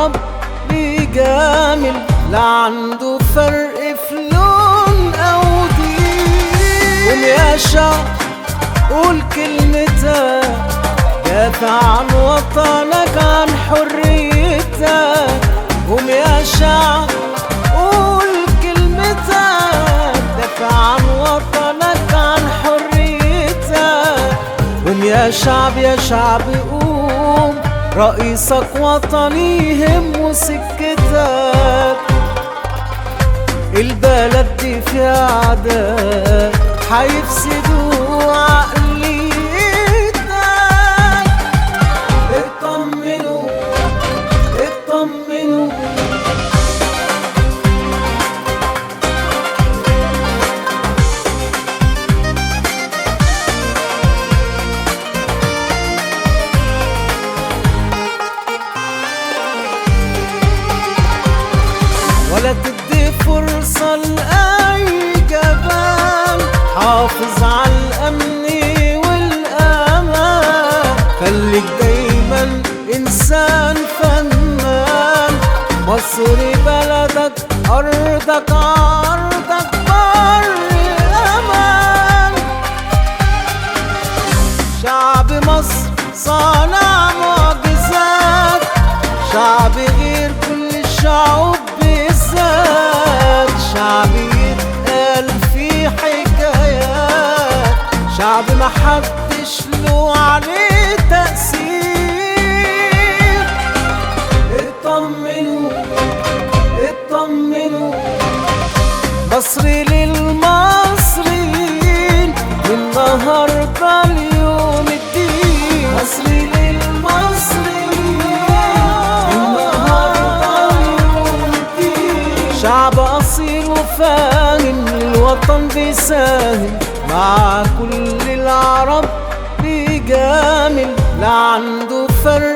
العرب بيجامل، لا عنده فرق في لون أو دين. قوم يا شعب قول كلمتك، دافع عن وطنك عن حريتك. قوم يا شعب قول كلمتك، دافع عن وطنك عن حريتك. قوم يا شعب يا شعب قوم، رئيسك وطني يهمه سكتك. البلد دي فيها عداء هيفسدوا عقليتك. اطمنوا اطمنوا ولا تدي فرصة لأي جبان، حافظ على الأمن والأمان. خليك دايما إنسان فنان، مصر بلدك أرضك عرضك بر الأمان. شعب مصر صانع معجزات، شعب غير كل الشعوب بالذات. شعب يتقال فيه حكايات، شعب محدش له عليه تأثير. اطمنوا اطمنوا، مصري للمصريين من النهارده ليوم الدين. مصري شعب أصيل وفاهم، الوطن بيساهم مع كل العرب بيجامل، لا عنده فرق